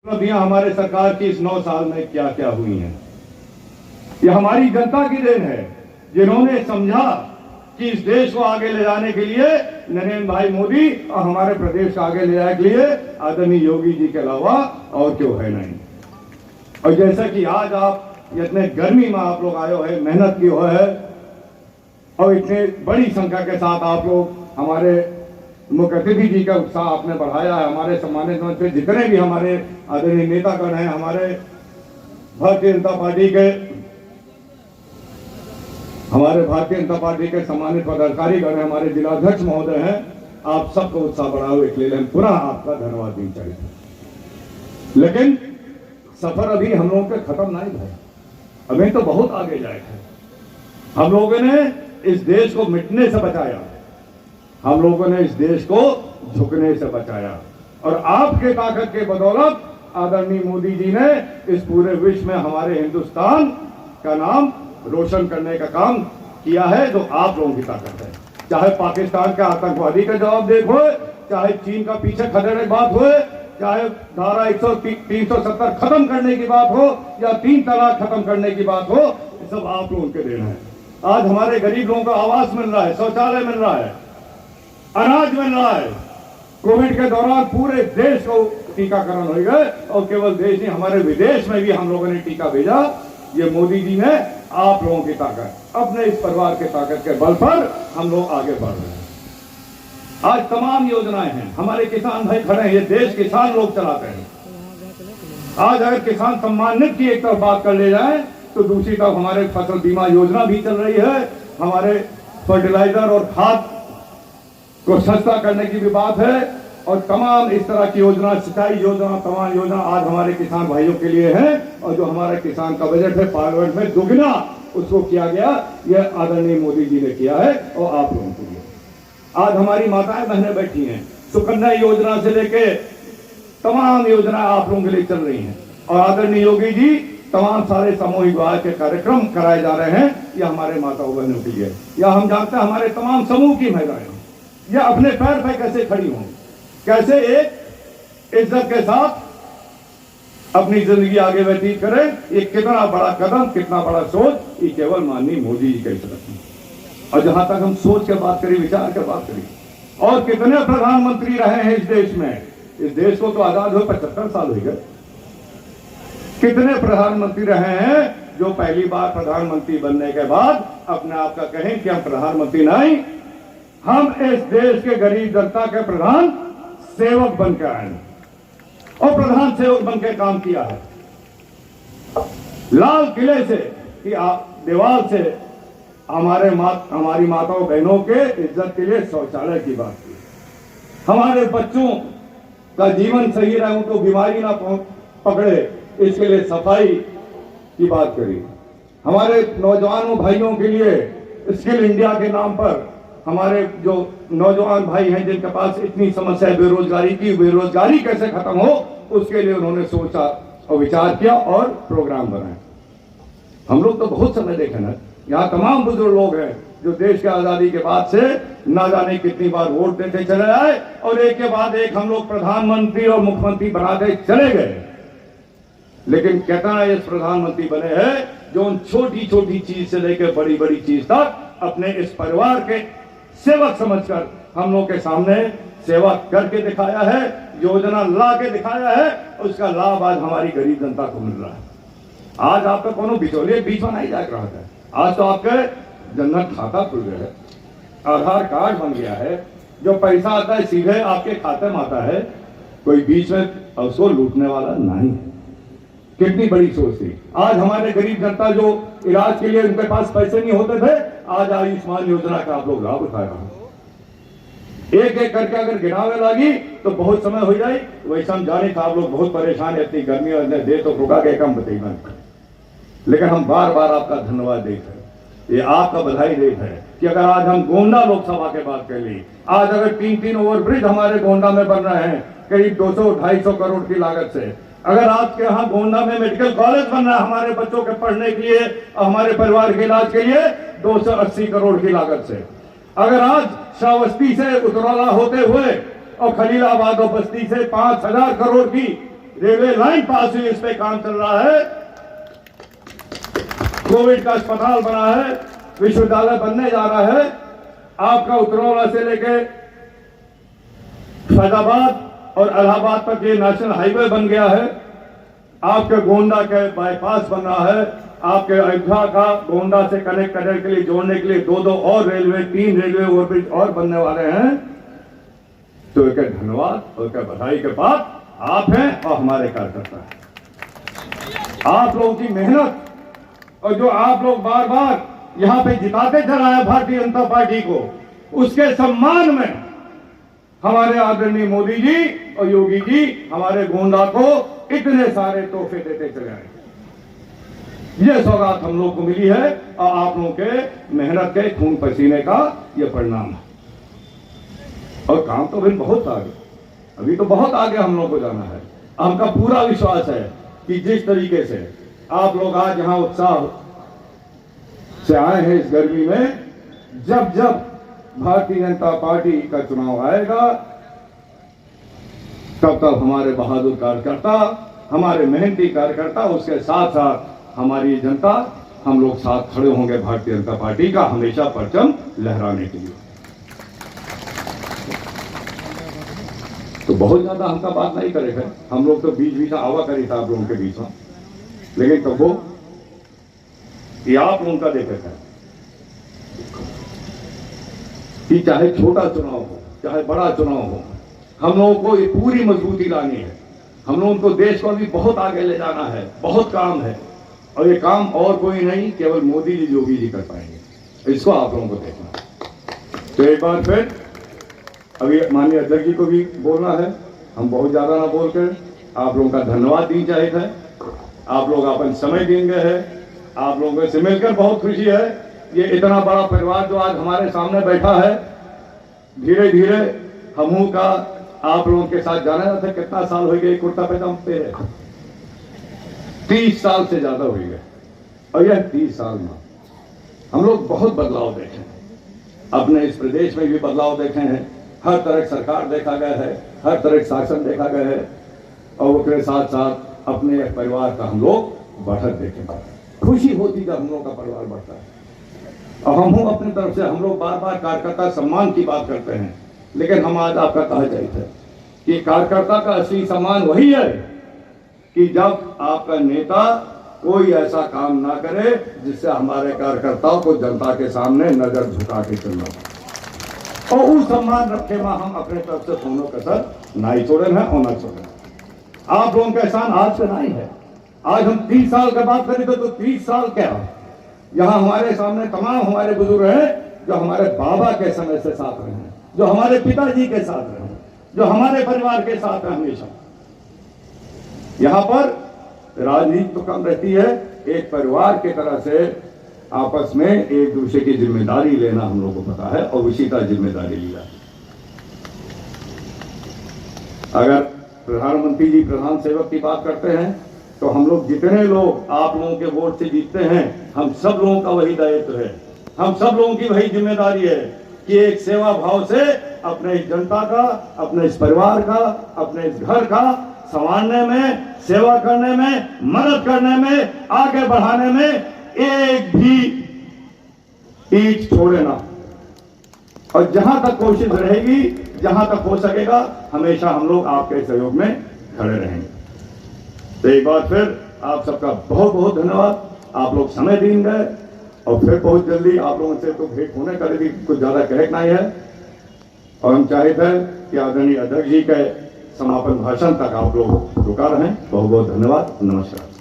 उपलब्धियां हमारे सरकार की इस 9 साल में क्या क्या हुई हैं, ये हमारी जनता की देन है, जिन्होंने समझा कि इस देश को आगे ले जाने के लिए नरेंद्र भाई मोदी और हमारे प्रदेश को आगे ले जाने के लिए आदरणीय योगी जी के अलावा और क्यों है नहीं। और जैसा कि आज आप इतने गर्मी में आप लोग आए हो है, मेहनत की हो है और इतने बड़ी संख्या के साथ आप लोग हमारे मुख्य अतिथि जी का उत्साह आपने बढ़ाया है। हमारे सम्मानित मंत्री जितने भी हमारे आदरणीय नेतागण हैं, हमारे भारतीय जनता पार्टी के सम्मानित पदाधिकारीगण हैं, हमारे जिलाध्यक्ष महोदय हैं, आप सबको उत्साह बढ़ाओ एक लिए हम पुनः आपका धन्यवाद देना चाहिए। लेकिन सफर अभी हम लोगों के खत्म नहीं भाई, अभी तो बहुत आगे जाएगा। हम लोगों ने इस देश को मिटने से बचाया, हम लोगों ने इस देश को झुकने से बचाया और आपके ताकत के बदौलत आदरणीय मोदी जी ने इस पूरे विश्व में हमारे हिंदुस्तान का नाम रोशन करने का काम किया है, जो आप लोगों की ताकत है। चाहे पाकिस्तान के आतंकवादी का जवाब देखो, चाहे चीन का पीछे खदेड़ने की बात हो, चाहे धारा 370 खत्म करने की बात हो या 3 तलाक खत्म करने की बात हो, ये सब आप लोगों के देना है। आज हमारे गरीब लोगों को आवास मिल रहा है, शौचालय मिल रहा है, अनाज मिल रहा है। कोविड के दौरान पूरे देश को टीकाकरण हो गए और केवल देश नहीं, हमारे विदेश में भी हम लोगों ने टीका भेजा। ये मोदी जी ने आप लोगों की ताकत, अपने इस परिवार के ताकत के बल पर हम लोग आगे बढ़ रहे हैं। आज तमाम योजनाएं हैं, हमारे किसान भाई खड़े हैं, ये देश किसान लोग चलाते हैं। आज अगर किसान सम्मानित की एक तरफ बात कर ले जाए तो दूसरी तरफ हमारे फसल बीमा योजना भी चल रही है, हमारे फर्टिलाइजर और खाद को सस्ता करने की भी बात है और तमाम इस तरह की योजना, सिंचाई योजना, तमाम योजना आज हमारे किसान भाइयों के लिए है। और जो हमारे किसान का बजट है पार्लियामेंट में दुगना उसको किया गया, यह आदरणीय मोदी जी ने किया है और आप लोगों के लिए। आज हमारी माताएं बहनें बैठी हैं, सुकन्या योजना से लेके तमाम योजना आप लोगों के लिए चल रही हैं और आदरणीय योगी जी तमाम सारे सामूहिक विवाह के कार्यक्रम कराए जा रहे हैं, यह हमारे माताओं बहनों के लिए। या हम जानते हैं हमारे तमाम समूह की महिलाएं यह अपने पैर पर कैसे खड़ी हों, कैसे एक इज्जत के साथ अपनी जिंदगी आगे व्यतीत करें। ये कितना बड़ा कदम, कितना बड़ा सोच, ये केवल माननीय मोदी जी कह सकते हैं। और जहां तक हम सोच के बात करें, विचार के बात करें, और कितने प्रधानमंत्री रहे हैं इस देश में। इस देश को तो आजाद हुए 75 साल हो गए। कितने प्रधानमंत्री रहे हैं जो पहली बार प्रधानमंत्री बनने के बाद अपने आप का कहें कि हम प्रधानमंत्री नहीं, हम इस देश के गरीब जनता के प्रधान सेवक बनकर आए और प्रधान सेवक बनकर काम किया है। लाल किले से कि दीवार से हमारी माताओं बहनों के इज्जत के लिए शौचालय की बात की, हमारे बच्चों का जीवन सही रहे, उनको बीमारी ना पकड़े, इसके लिए सफाई की बात करी। हमारे नौजवानों भाइयों के लिए स्किल इंडिया के नाम पर हमारे जो नौजवान भाई हैं जिनके पास इतनी समस्या है बेरोजगारी की, बेरोजगारी कैसे खत्म हो, उसके लिए उन्होंने सोचा और विचार किया और प्रोग्राम बनाए। हम लोग तो बहुत समय देखे ना, यहाँ तमाम बुजुर्ग लोग हैं जो देश के आजादी के बाद से ना जाने कितनी बार वोट देते चले आए और एक के बाद एक हम लोग प्रधानमंत्री और मुख्यमंत्री बनाते चले गए। लेकिन कहता है इस प्रधानमंत्री बने हैं जो उन छोटी छोटी चीज से लेकर बड़ी बड़ी चीज तक अपने इस परिवार के सेवक समझकर हम लोग के सामने सेवा करके दिखाया है, योजना ला के दिखाया है, उसका लाभ आज हमारी गरीब जनता को मिल रहा है। आज आपका कोनो बिचौलिए बीच में नहीं जा रहा है, आज तो आपके जनधन खाता खुल गया है, आधार कार्ड बन गया है, जो पैसा आता है सीधे आपके खाते में आता है, कोई बीच में उसको लूटने वाला नहीं है। कितनी बड़ी सोच थी। आज हमारे गरीब जनता जो इलाज के लिए उनके पास पैसे नहीं होते थे, आज आयुष्मान योजना का आप लोग लाभ उठा रहे हैं। एक एक करके अगर गिनावे लगी तो बहुत समय हो जाए। वैसे हम जाने था आप लोग बहुत परेशान है, इतनी गर्मी और दे तो रुका गए कम बताइए, लेकिन हम बार बार आपका धन्यवाद देते हैं, ये आपका बधाई देते हैं कि अगर आज हम गोंडा लोकसभा के बात कर ली, आज अगर 3 ओवरब्रिज हमारे गोंडा में बन रहे हैं करीब 200-250 करोड़ की लागत से, अगर आपके यहाँ गोंडा में मेडिकल कॉलेज बन रहा है हमारे बच्चों के पढ़ने के लिए और हमारे परिवार के इलाज के लिए 280 करोड़ की लागत से, अगर आज श्रावस्ती से उतरौला होते हुए और खलीलाबाद और बस्ती से 5000 करोड़ की रेलवे लाइन पास हुई, इस पे काम चल रहा है। कोविड का अस्पताल बना है, विश्वविद्यालय बनने जा रहा है। आपका उतरौला से लेके फैजाबाद और इलाहाबाद तक ये नेशनल हाईवे बन गया है। आपके गोंडा के बाईपास बन रहा है। आपके अयोध्या का गोंडा से कनेक्ट करने के लिए, जोड़ने के लिए 2 और रेलवे, 3 रेलवे ओवरब्रिज और बनने वाले हैं। तो एक धन्यवाद और बधाई के बाद आप हैं और हमारे कार्यकर्ता हैं। आप लोगों की मेहनत और जो आप लोग बार बार यहां पे जिताते चला है भारतीय जनता पार्टी को, उसके सम्मान में हमारे आदरणीय मोदी जी और योगी जी हमारे गोंडा को इतने सारे तोहफे देते चले आए। ये सौगात हम लोग को मिली है और आप लोगों के मेहनत के खून पसीने का ये परिणाम है। और काम तो अभी बहुत आगे, अभी तो बहुत आगे हम लोग को जाना है। हमका पूरा विश्वास है कि जिस तरीके से आप लोग आज यहां उत्साह से आए हैं इस गर्मी में, जब जब भारतीय जनता पार्टी का चुनाव आएगा तब तक हमारे बहादुर कार्यकर्ता, हमारे मेहनती कार्यकर्ता, उसके साथ साथ हमारी जनता, हम लोग साथ खड़े होंगे भारतीय जनता पार्टी का हमेशा परचम लहराने के लिए। तो बहुत ज्यादा हमका बात नहीं करेगा, हम लोग तो बीच बीच में आवा करी था आप लोगों के बीच में, लेकिन तब वो ये आप लोगों का देखा है कि चाहे छोटा चुनाव हो चाहे बड़ा चुनाव हो, हम लोगों को ये पूरी मजबूती लानी है। हम लोगों को देश को अभी बहुत आगे ले जाना है, बहुत काम है, और ये काम और कोई नहीं केवल मोदी जी योगी जी कर पाएंगे। इसको आप लोगों को देखना है। तो एक बार फिर अभी माननीय अध्यक्ष जी को भी बोलना है, हम बहुत ज्यादा ना बोलकर आप लोगों का धन्यवाद दी चाहिए था। आप लोग अपन समय देंगे है, आप लोगों से मिलकर बहुत खुशी है। ये इतना बड़ा परिवार जो आज हमारे सामने बैठा है, धीरे धीरे हमू का आप लोगों के साथ जाना था। कितना साल हो गए कुर्ता पैजामा पहने? 30 साल से ज्यादा हो गए। और यह 30 साल में हम लोग बहुत बदलाव देखे हैं, अपने इस प्रदेश में भी बदलाव देखे हैं। हर तरह की सरकार देखा गया है, हर तरह का शासन देखा गया है, और उसके साथ साथ अपने परिवार का हम लोग बढ़त देखेंगे। खुशी होती जब हम लोग का परिवार बढ़ता है। और हम अपनी तरफ से हम लोग बार बार कार्यकर्ता सम्मान की बात करते हैं, लेकिन हम आज आपका कहा चाहिए कि कार्यकर्ता का असली सम्मान वही है कि जब आपका नेता कोई ऐसा काम ना करे जिससे हमारे कार्यकर्ताओं को जनता के सामने नजर झुका के चलना, और उस सम्मान रखे में हम अपने तरफ से दोनों कसर नहीं छोड़े हैं और ना छोड़े। आप लोगों का एहसान आज से नहीं है। आज हम 30 साल का बात करें तो 30 साल क्या, यहाँ हमारे सामने तमाम हमारे बुजुर्ग हैं जो हमारे बाबा के समय से साथ रहे हैं, जो हमारे पिताजी के साथ रहे हैं, जो हमारे परिवार के साथ हैं हमेशा। यहाँ पर राजनीति तो कम रहती है, एक परिवार की तरह से आपस में एक दूसरे की जिम्मेदारी लेना हम लोगों को पता है, और उसी का जिम्मेदारी लिया। अगर प्रधानमंत्री जी प्रधान सेवक की बात करते हैं तो हम लोग जितने लोग आप लोगों के वोट से जीतते हैं, हम सब लोगों का वही दायित्व है, हम सब लोगों की वही जिम्मेदारी है कि एक सेवा भाव से अपने इस जनता का, अपने इस परिवार का, अपने इस घर का संवारने में, सेवा करने में, मदद करने में, आगे बढ़ाने में एक भी ईंट छोड़े ना। और जहां तक कोशिश रहेगी, जहां तक हो सकेगा, हमेशा हम लोग आपके सहयोग में खड़े रहेंगे। तो एक बार फिर आप सबका बहुत बहुत धन्यवाद। आप लोग समय देंगे और फिर बहुत जल्दी आप लोगों से तो भेंट होने का भी कुछ ज्यादा कहना नहीं है। और हम चाहते हैं कि आदरणीय अध्यक्ष जी के समापन भाषण तक आप लोग रुका रहें। बहुत बहुत धन्यवाद, नमस्कार।